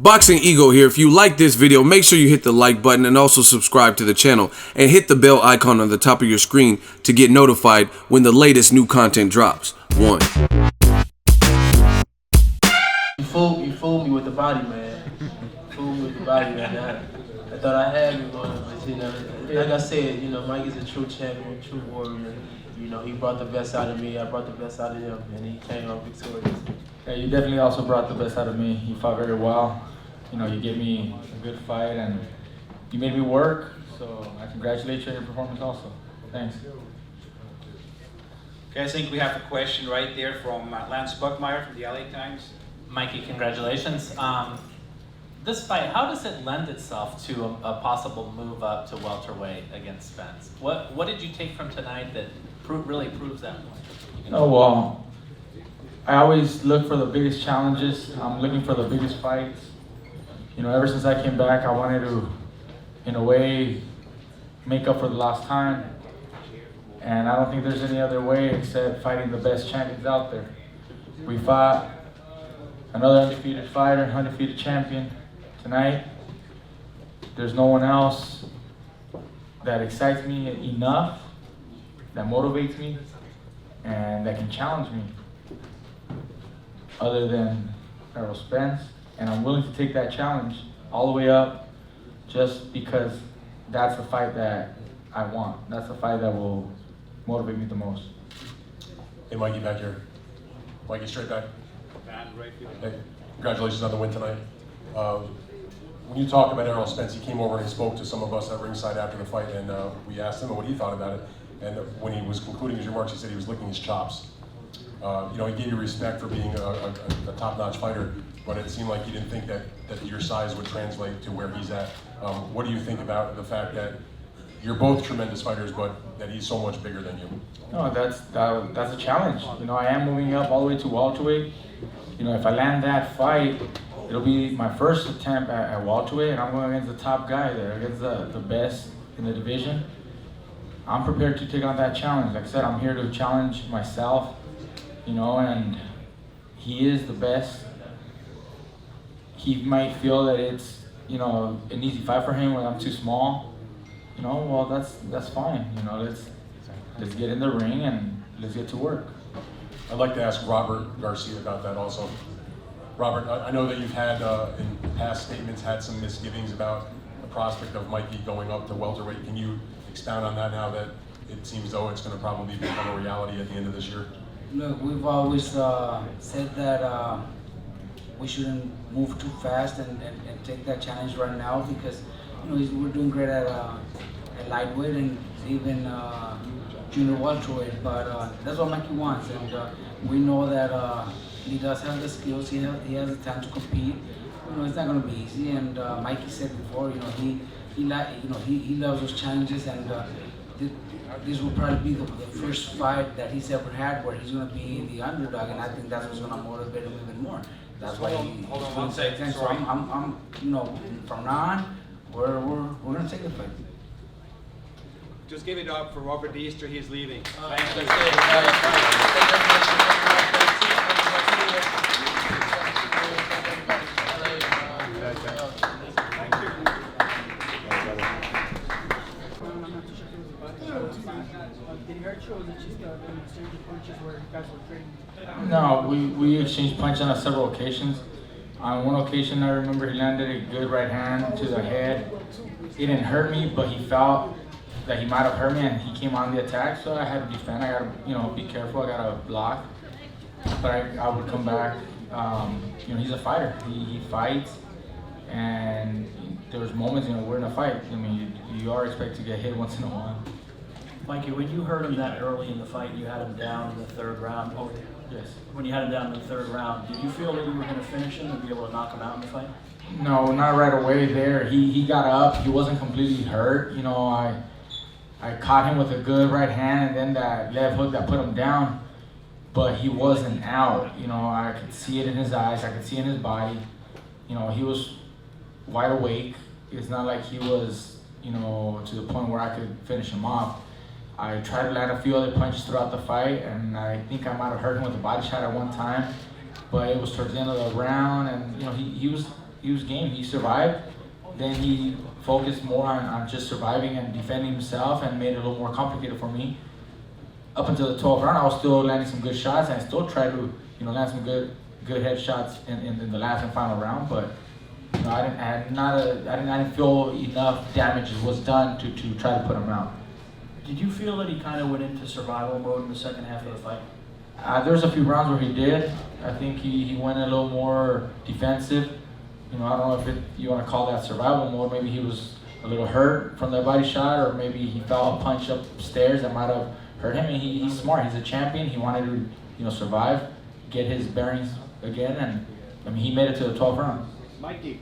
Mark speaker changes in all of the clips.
Speaker 1: Boxing Ego here. If you like this video, make sure you hit the like button and also subscribe to the channel and hit the bell icon on the top of your screen to get notified when the latest new content drops. One.
Speaker 2: You fooled me with the body, man. You fooled me with the body, man. I thought I had you on, but you know, like I said, you know, Mike is a true champion, true warrior. You know, he brought the best out of me. I brought the best out of him, and he came out victorious.
Speaker 3: Yeah, you definitely also brought the best out of me. You fought very well. You know, you gave me a good fight, and you made me work. So I congratulate you on your performance also. Thanks.
Speaker 4: Okay, I think we have a question right there from Lance Buckmeyer from the LA Times.
Speaker 5: Mikey, congratulations. This fight, how does it lend itself to a possible move up to welterweight against Spence? What did you take from tonight that really proves that point?
Speaker 3: Oh, well, I always look for the biggest challenges. I'm looking for the biggest fights. You know, ever since I came back, I wanted to, in a way, make up for the lost time. And I don't think there's any other way except fighting the best champions out there. We fought another undefeated fighter, undefeated champion tonight. There's no one else that excites me enough, that motivates me, and that can challenge me other than Errol Spence. And I'm willing to take that challenge all the way up just because that's the fight that I want. That's the fight that will motivate me the most.
Speaker 6: Hey, Mikey, back here. Mikey, straight back. Hey, congratulations on the win tonight. When you talk about Errol Spence, he came over and he spoke to some of us at ringside after the fight, and we asked him what he thought about it. And when he was concluding his remarks, he said he was licking his chops. You know, he gave you respect for being a top-notch fighter, but it seemed like he didn't think that your size would translate to where he's at. What do you think about the fact that you're both tremendous fighters, but that he's so much bigger than you?
Speaker 3: No, that's a challenge. You know, I am moving up all the way to welterweight. You know, if I land that fight, it'll be my first attempt at welterweight, and I'm going against the top guy there, against the best in the division. I'm prepared to take on that challenge. Like I said, I'm here to challenge myself, you know, and he is the best. He might feel that it's, you know, an easy fight for him when I'm too small. You know, well, that's fine. You know, let's get in the ring and let's get to work.
Speaker 6: I'd like to ask Robert Garcia about that also. Robert, I know that you've had, in past statements, had some misgivings about the prospect of Mikey going up to welterweight. Can you expound on that now that it seems though it's going to probably become a reality at the end of this year?
Speaker 7: Look, we've always said that we shouldn't move too fast and take that challenge right now because, you know, we're doing great at lightweight and even junior welterweight, but that's what Mikey wants, and we know that he does have the skills, he has the time to compete. You know, it's not going to be easy, and Mikey said before, you know, he loves those challenges, and this will probably be the first fight that he's ever had where he's going to be the underdog, and I think that's what's going to motivate him even more. That's why
Speaker 4: Hold on one second.
Speaker 7: So I'm, you know, from now on, we're going to take the fight.
Speaker 4: Just give it up for Robert Easter, he's leaving.
Speaker 2: Thank you.
Speaker 8: Did he hurt you, or was it just an exchange of punches where you guys were trading?
Speaker 3: No, we exchanged punches on several occasions. On one occasion, I remember he landed a good right hand to the head. It didn't hurt me, but he felt that he might have hurt me, and he came on the attack, so I had to defend. I got to, you know, be careful. I got to block, but I would come back. You know, he's a fighter. He fights, and there was moments, you know, we're in a fight. I mean, you are expected to get hit once in a while.
Speaker 5: Mikey, when you heard him that early in the fight, you had him down in the third round. Oh,
Speaker 3: Yes.
Speaker 5: when you had him down in the third round, did you feel that you were going to finish him and be able to knock him out in the fight?
Speaker 3: No, not right away there. He got up. He wasn't completely hurt. You know, I caught him with a good right hand, and then that left hook that put him down. But he wasn't out. You know, I could see it in his eyes. I could see it in his body. You know, he was wide awake. It's not like he was, you know, to the point where I could finish him off. I tried to land a few other punches throughout the fight, and I think I might have hurt him with a body shot at one time. But it was towards the end of the round, and you know, he was game. He survived. Then he focused more on just surviving and defending himself and made it a little more complicated for me. Up until the 12th round, I was still landing some good shots, and I still tried to, land some good headshots in the last and final round. But I didn't feel enough damage was done to try to put him out.
Speaker 9: Did you feel that he kind of went into survival mode in the second half of the fight?
Speaker 3: There's a few rounds where he did. I think he went a little more defensive. I don't know if you want to call that survival mode. Maybe he was a little hurt from that body shot, or maybe he felt a punch upstairs that might have hurt him. And he's smart. He's a champion. He wanted to, survive, get his bearings again, and he made it to the 12th round.
Speaker 10: Mikey,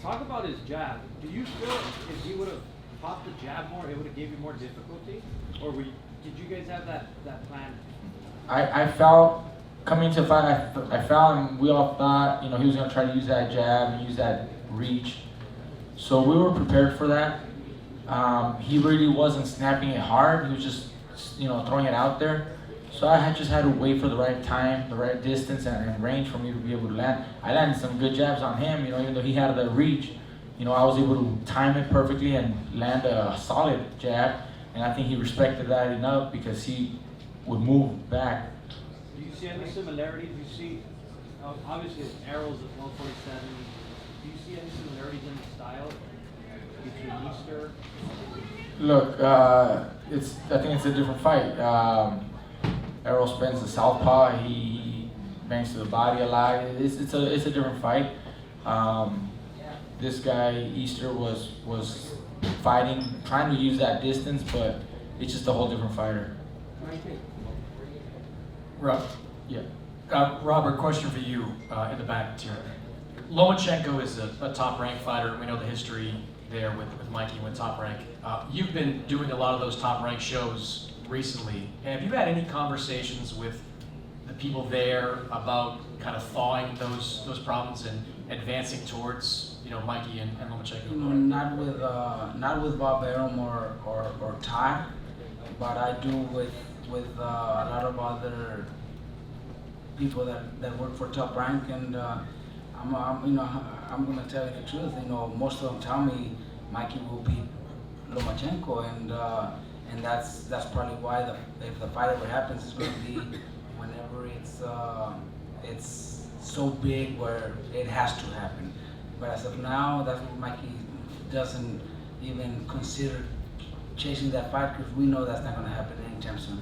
Speaker 10: talk about his jab. Do you feel if he would have popped the jab more, it would have gave you more difficulty, or did you guys have that plan?
Speaker 3: I felt coming to the fight, I felt, and we all thought, he was going to try to use that jab and use that reach. So we were prepared for that. He really wasn't snapping it hard. He was just, throwing it out there. So I just had to wait for the right time, the right distance and range for me to be able to land. I landed some good jabs on him, even though he had the reach. I was able to time it perfectly and land a solid jab. And I think he respected that enough because he would move back.
Speaker 10: Do you see any similarities? You see, obviously Errol's at 147. Do you see any similarities in the style between Easter?
Speaker 3: Look, I think it's a different fight. Errol Spence, the southpaw, he bangs to the body a lot. It's a different fight. This guy Easter was fighting, trying to use that distance, but it's just a whole different fighter.
Speaker 9: Yeah. Robert, question for you in the back here. Lomachenko is a top-ranked fighter. We know the history there with Mikey when top rank. You've been doing a lot of those top-ranked shows recently. Have you had any conversations with the people there about kind of thawing those problems and advancing towards Mikey and Lomachenko?
Speaker 7: Not with Bob Arum or Ty, but I do with a lot of other people that work for Top Rank, and I'm gonna tell you the truth. Most of them tell me Mikey will beat Lomachenko, and that's probably why if the fight ever happens, it's gonna be whenever it's so big where it has to happen. But as of now, that's what Mikey doesn't even consider chasing that fight because we know that's not gonna happen anytime soon.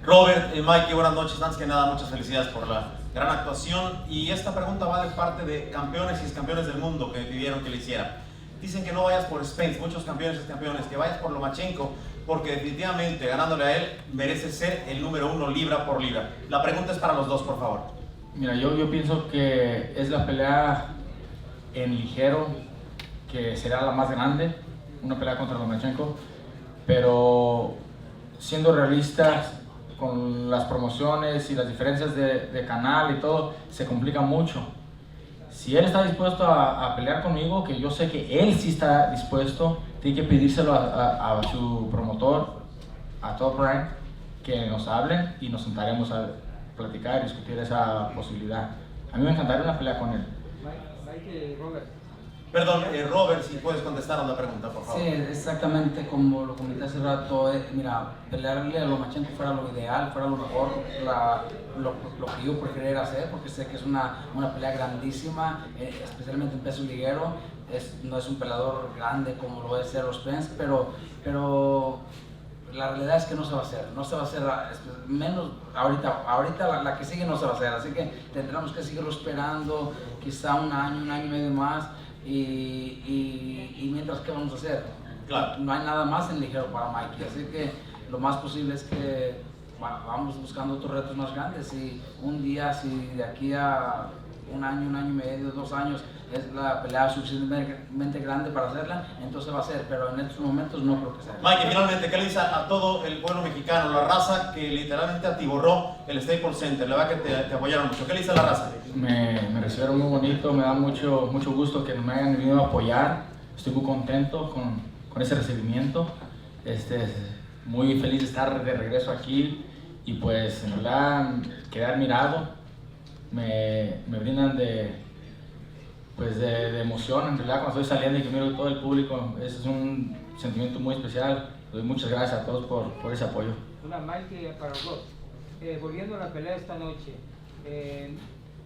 Speaker 11: Robert, Mikey, buenas noches. Antes que nada, muchas felicidades por la gran actuación. Y esta pregunta va de parte de campeones y excampeones del mundo que me pidieron que le hiciera. Dicen que no vayas por Spence, muchos campeones y excampeones, que vayas por Lomachenko, porque definitivamente ganándole a él merece ser el número 1 libra por libra. La pregunta es para los dos, por favor.
Speaker 3: Mira, yo pienso que es la pelea en ligero que será la más grande, una pelea contra Lomachenko, pero siendo realistas, con las promociones y las diferencias de canal y todo, se complica mucho. Si él está dispuesto a pelear conmigo, que yo sé que él sí está dispuesto, tiene que pedírselo a su promotor, a Top Rank, que nos hablen y nos sentaremos a platicar y discutir esa posibilidad. A mí me encantaría una pelea con él.
Speaker 11: Perdón, Robert, si puedes contestar a la pregunta, por favor.
Speaker 7: Sí, exactamente como lo comenté hace rato. Mira, pelearle a Lomachenko fuera lo ideal, fuera lo mejor, lo que yo preferiría hacer, porque sé que es una pelea grandísima, especialmente en peso liguero. No es un peleador grande como lo es Errol Spence, pero la realidad es que no se va a hacer, menos ahorita la que sigue no se va a hacer, así que tendremos que seguirlo esperando, quizá un año y medio más. Y mientras, ¿qué vamos a hacer?
Speaker 11: Claro.
Speaker 7: No hay nada más en ligero para Mikey, así que lo más posible es que vamos buscando otros retos más grandes y un día, si de aquí a un año y medio, 2 años es la pelea suficientemente grande para hacerla, entonces va a ser, pero en estos momentos no creo que sea.
Speaker 11: Mikey, finalmente, ¿qué le dice a todo el pueblo mexicano, la raza que literalmente atiborró el Staples Center? La verdad que te apoyaron mucho. ¿Qué le dice a la raza?
Speaker 3: Me recibieron muy bonito, me da mucho gusto que me hayan venido a apoyar. Estoy muy contento con ese recibimiento. Muy feliz de estar de regreso aquí y pues en verdad quedé admirado. Me brindan de pues de emoción en realidad cuando estoy saliendo y que miro todo el público. Ese es un sentimiento muy especial. Doy muchas gracias a todos por ese apoyo.
Speaker 12: Hola Mike, para Rob. Volviendo a la pelea esta noche,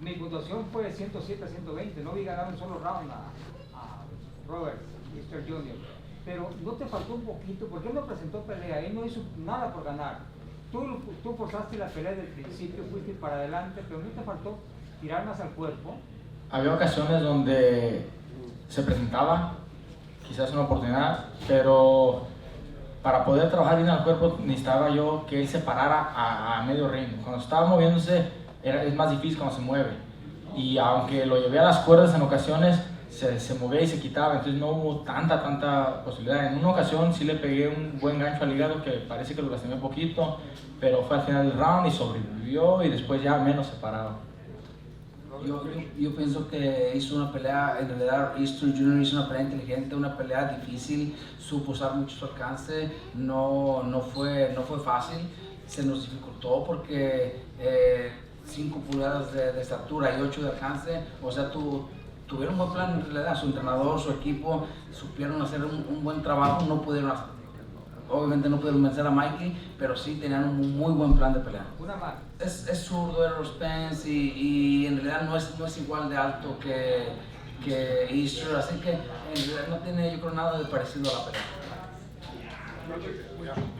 Speaker 12: mi puntuación fue 107 a 120, no vi ganar un solo round a Robert, Mr. Junior. Pero no te faltó un poquito, porque él no presentó pelea, él no hizo nada por ganar. Tú forzaste la pelea desde el principio, fuiste para adelante, pero no te faltó tirar más al cuerpo.
Speaker 3: Había ocasiones donde se presentaba quizás una oportunidad, pero para poder trabajar bien al cuerpo necesitaba yo que él se parara a medio ring. Cuando estaba moviéndose es más difícil cuando se mueve. Y aunque lo llevé a las cuerdas en ocasiones, se movía y se quitaba, entonces no hubo tanta posibilidad. En una ocasión sí le pegué un buen gancho al hígado que parece que lo lastimé un poquito, pero fue al final del round y sobrevivió y después ya menos separado.
Speaker 7: Yo pienso que hizo una pelea, en realidad Easter Junior hizo una pelea inteligente, una pelea difícil, supo usar mucho su alcance, no fue fácil, se nos dificultó porque 5 pulgadas de estatura y 8 de alcance, o sea, tuvieron un buen plan en realidad, su entrenador, su equipo, supieron hacer un buen trabajo, obviamente no pudieron vencer a Mikey, pero sí tenían un muy buen plan de pelea.
Speaker 12: Una más.
Speaker 7: Es zurdo Errol Spence y en realidad no es igual de alto que Easter, así que en realidad no tiene yo creo nada de parecido a la pelea.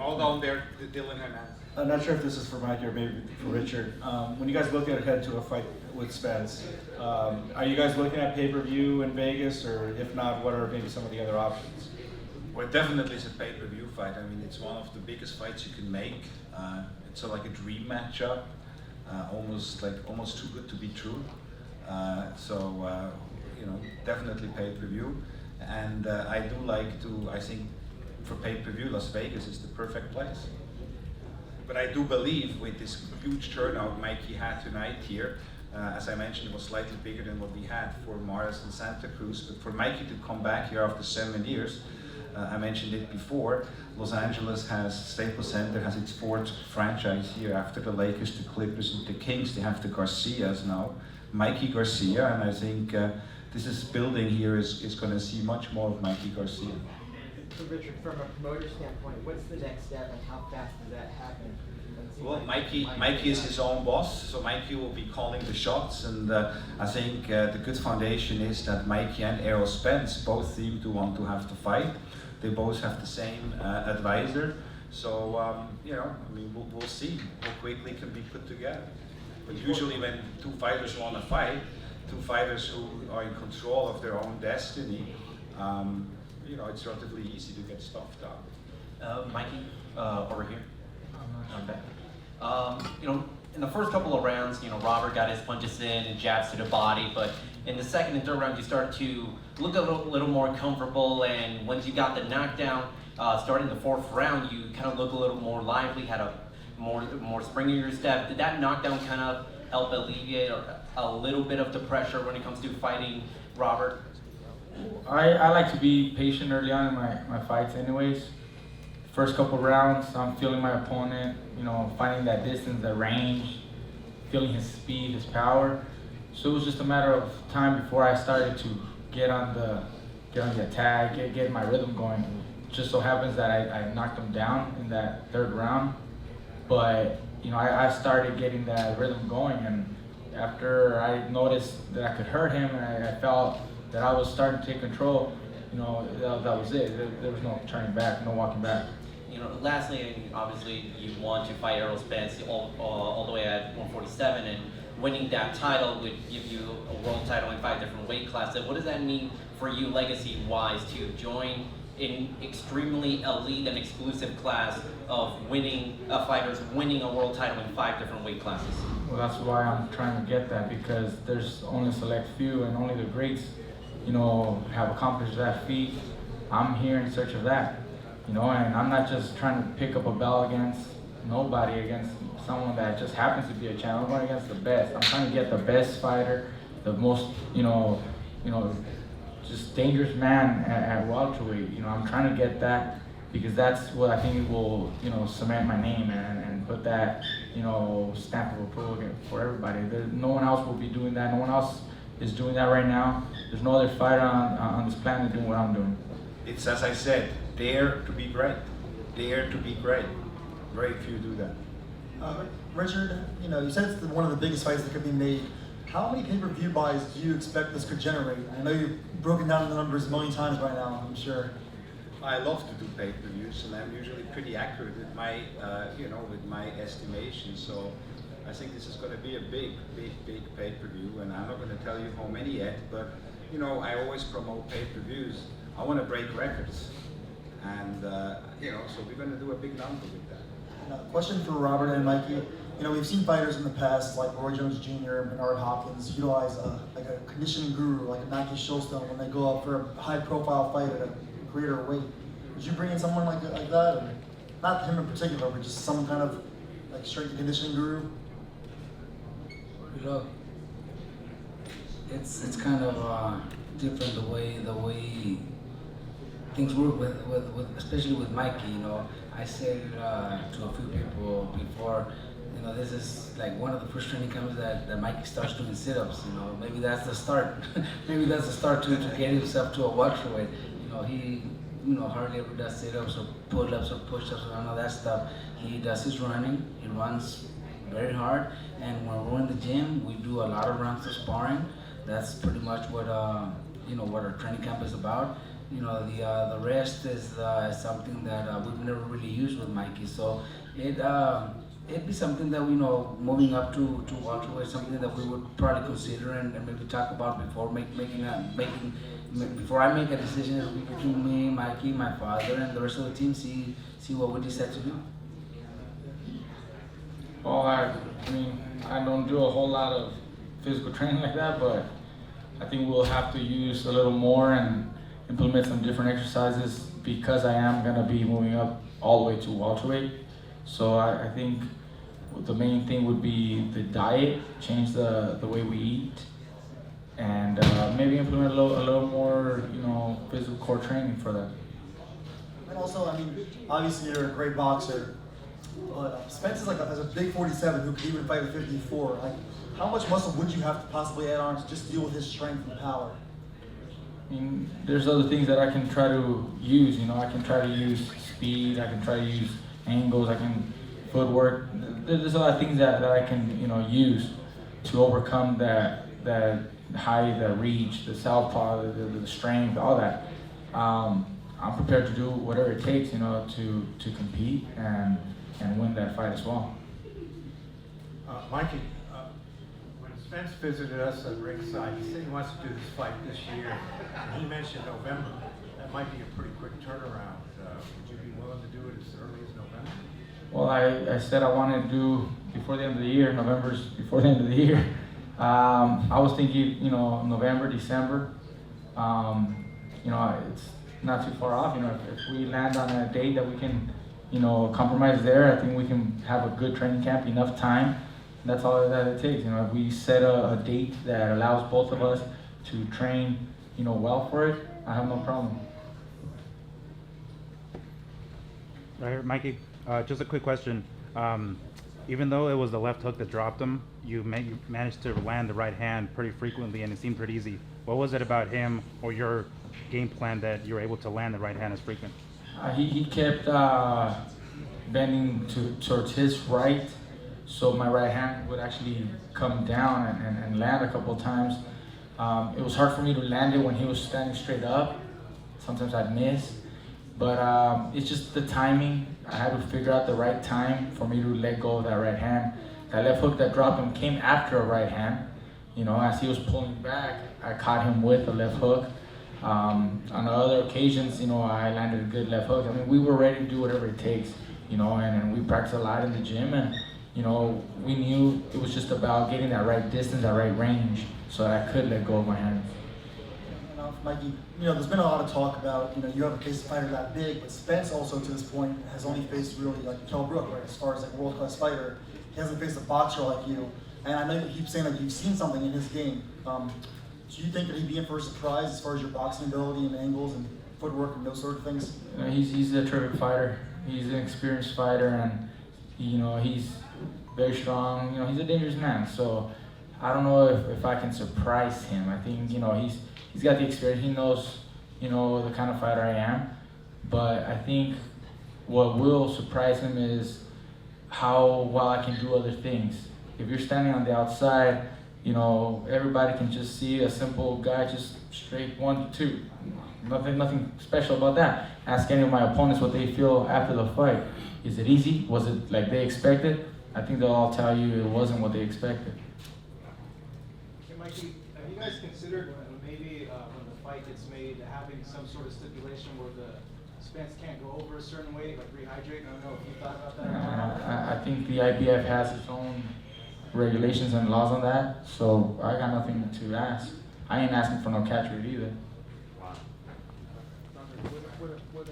Speaker 4: All down there, Dylan Hernandez.
Speaker 13: I'm not sure if this is for Mike or maybe for Richard. When you guys look ahead to a fight with Spence, are you guys looking at pay-per-view in Vegas, or if not, what are maybe some of the other options?
Speaker 11: Well, definitely it's a pay-per-view fight. I mean, it's one of the biggest fights you can make. It's like a dream matchup, almost too good to be true. Definitely pay-per-view. And I think for pay-per-view, Las Vegas is the perfect place. But I do believe with this huge turnout Mikey had tonight here, as I mentioned, it was slightly bigger than what we had for Mars and Santa Cruz. But for Mikey to come back here after 7 years, I mentioned it before, Los Angeles Staples Center has its 4th franchise here. After the Lakers, the Clippers, and the Kings, they have the Garcias now. Mikey Garcia, and I think this building here is going to see much more of Mikey Garcia.
Speaker 14: So Richard, from a promoter standpoint, what's the next step and how fast does that happen?
Speaker 11: Well, Mikey is his own boss, so Mikey will be calling the shots, and I think the good foundation is that Mikey and Errol Spence both seem to want to have the fight. They both have the same advisor, so we'll see how quickly it can be put together. But usually when 2 fighters want to fight, 2 fighters who are in control of their own destiny, it's relatively easy to get stuff done.
Speaker 15: Mikey, over here. Okay. In the first couple of rounds, Robert got his punches in and jabs to the body, but in the second and third round, you start to look a little more comfortable, and once you got the knockdown, starting the 4th round, you kind of look a little more lively, had a more spring in your step. Did that knockdown kind of help alleviate a little bit of the pressure when it comes to fighting Robert?
Speaker 3: I like to be patient early on in my fights anyways. First couple rounds, I'm feeling my opponent, finding that distance, that range, feeling his speed, his power. So it was just a matter of time before I started to get on the attack, get my rhythm going. It just so happens that I knocked him down in that 3rd round. But I started getting that rhythm going, and after I noticed that I could hurt him and I felt that I was starting to take control, that was it. There was no turning back, no walking back.
Speaker 15: Lastly, obviously you want to fight Errol Spence all the way at 147, and winning that title would give you a world title in 5 different weight classes. What does that mean for you legacy-wise to join in extremely elite and exclusive class of fighters winning a world title in 5 different weight classes?
Speaker 3: Well, that's why I'm trying to get that, because there's only a select few and only the greats, have accomplished that feat. I'm here in search of that, and I'm not just trying to pick up a belt against nobody, against someone that just happens to be a champion. I'm going against the best. I'm trying to get the best fighter, the most, just dangerous man at welterweight. I'm trying to get that because that's what I think will, cement my name and put that, stamp of approval for everybody. No one else will be doing that. No one else, is doing that right now. There's no other fighter on this planet doing what I'm doing.
Speaker 16: It's as I said, dare to be great. Dare to be great. Very few do that.
Speaker 17: Richard, you said it's one of the biggest fights that could be made. How many pay-per-view buys do you expect this could generate? I know you've broken down the numbers a million times by now, I'm sure.
Speaker 16: I love to do pay-per-views, and I'm usually pretty accurate with my, with my estimations. So I think this is going to be a big pay-per-view, and I'm not going to tell you how many yet. But I always promote pay-per-views. I want to break records, and so we're going to do a big number with that.
Speaker 17: Question for Robert and Mikey. We've seen fighters in the past, like Roy Jones Jr. and Bernard Hopkins, utilize like a conditioning guru, like a Mackie Showstone, when they go up for a high-profile fight at a greater weight. Would you bring in someone like that, or not him in particular, but just some kind of like strength and conditioning guru?
Speaker 7: Look, it's kind of different the way things work with especially with Mikey. I said to a few people before, this is like one of the first training camps that Mikey starts doing sit-ups. Maybe that's the start. Maybe that's the start to get himself to a welterweight. He hardly ever does sit-ups or pull-ups or push-ups or none of that stuff. He does his running. He runs very hard, and when we're in the gym, we do a lot of rounds of sparring. That's pretty much what what our training camp is about. The rest is something that we've never really used with Mikey. So it'd be something that moving up to welterweight, something that we would probably consider and maybe talk about before before I make a decision between me, Mikey, my father, and the rest of the team. See what we decide to do.
Speaker 3: Well, I don't do a whole lot of physical training like that, but I think we'll have to use a little more and implement some different exercises because I am going to be moving up all the way to welterweight. So I think the main thing would be the diet, change the way we eat, and maybe implement a little more, physical core training for that.
Speaker 17: And also, obviously you're a great boxer, but Spence is has a big 47 who could even fight a 54. How much muscle would you have to possibly add on to just deal with his strength and power?
Speaker 3: There's other things that I can try to use. I can try to use speed. I can try to use angles. I can footwork. There's a lot of things that I can use to overcome that height, the reach, the southpaw, the strength, all that. I'm prepared to do whatever it takes, to compete and win that fight as well.
Speaker 18: Mikey, when Spence visited us at ringside, he said he wants to do this fight this year. And he mentioned November. That might be a pretty quick turnaround. Would you be willing to do it as early as November?
Speaker 3: Well, I said I wanted to do before the end of the year. November's before the end of the year. I was thinking, November, December. It's not too far off. If we land on a date that we can, compromise there, I think we can have a good training camp, enough time. That's all that it takes. If we set a date that allows both of us to train, well for it, I have no problem.
Speaker 19: Right here, Mikey. Just a quick question. Even though it was the left hook that dropped him, you managed to land the right hand pretty frequently, and it seemed pretty easy. What was it about him or your game plan that you were able to land the right hand as frequent?
Speaker 3: He kept bending towards his right, so my right hand would actually come down and land a couple of times. It was hard for me to land it when he was standing straight up. Sometimes I'd miss, but it's just the timing. I had to figure out the right time for me to let go of that right hand. That left hook that dropped him came after a right hand. As he was pulling back, I caught him with the left hook. On other occasions, I landed a good left hook. We were ready to do whatever it takes, and we practiced a lot in the gym, and we knew it was just about getting that right distance, that right range, so that I could let go of my hands.
Speaker 17: Mikey, there's been a lot of talk about, you haven't faced a fighter that big, but Spence also to this point has only faced really Kell Brook, right? As far as world-class fighter, he hasn't faced a boxer like you. And I know you keep saying that you've seen something in his game. Do you think that he'd be in for a surprise as far as your boxing ability and angles and footwork and those sort of things?
Speaker 3: He's a terrific fighter. He's an experienced fighter, and he's very strong. He's a dangerous man. So I don't know if I can surprise him. I think, he's got the experience. He knows, the kind of fighter I am. But I think what will surprise him is how well I can do other things. If you're standing on the outside, everybody can just see a simple guy, just straight 1, 2. Nothing special about that. Ask any of my opponents what they feel after the fight. Is it easy? Was it like they expected? I think they'll all tell you it wasn't what they expected.
Speaker 10: Hey, Mikey, have you guys considered maybe when the fight gets made, having some sort of stipulation where the Spence can't go over a certain weight, like rehydrate? I don't know if you thought about that.
Speaker 3: I think the IBF has its own regulations and laws on that, so I got nothing to ask. I ain't asking for no catch weight either.
Speaker 8: Would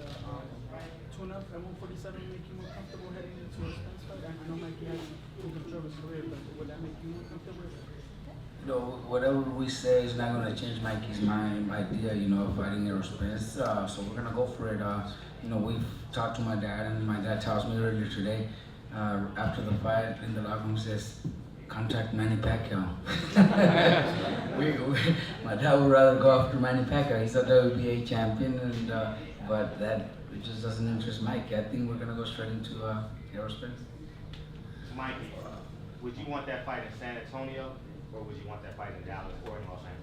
Speaker 8: Turnout at 147 make you more comfortable heading into a Spence fight? I know Mikey has full control of his career, but would that make you more comfortable?
Speaker 7: Whatever we say is not going to change Mikey's idea, of fighting Errol Spence. So we're going to go for it. We've talked to my dad, and my dad tells me earlier today, after the fight in the locker room, says, contact Manny Pacquiao. My dad would rather go after Manny Pacquiao. He's a WBA champion, but that just doesn't interest Mike. I think we're going to go straight into Errol Spence.
Speaker 20: Mikey, would you want that fight in San Antonio, or would you want that fight in Dallas or in Los Angeles?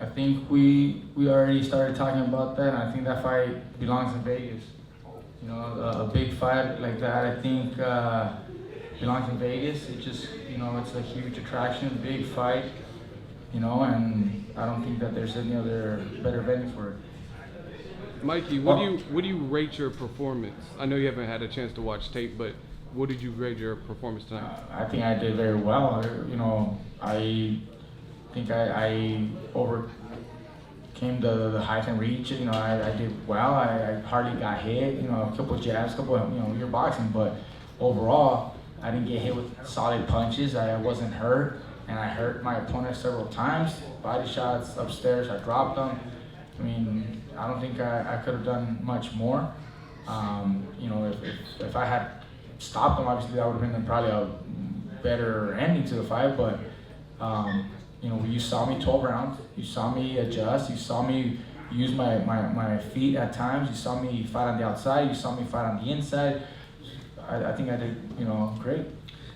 Speaker 3: I think we already started talking about that, and I think that fight belongs in Vegas. A big fight like that, I think belongs in Vegas. It just, it's a huge attraction, big fight, and I don't think that there's any other better venue for it.
Speaker 1: Mikey, what do you rate your performance? I know you haven't had a chance to watch tape, but what did you grade your performance tonight?
Speaker 3: I think I did very well. I think I overcame the height and reach. I did well. I hardly got hit. A couple of jabs, you're boxing, but overall, I didn't get hit with solid punches. I wasn't hurt, and I hurt my opponent several times. Body shots upstairs, I dropped them. I don't think I could have done much more. If I had stopped him, obviously that would have been probably a better ending to the fight. But you saw me 12 rounds. You saw me adjust. You saw me use my feet at times. You saw me fight on the outside. You saw me fight on the inside. I think I did great.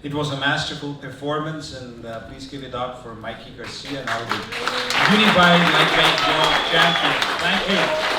Speaker 11: It was a masterful performance, and please give it up for Mikey Garcia, now the Unified Lightweight World Champion. Thank you.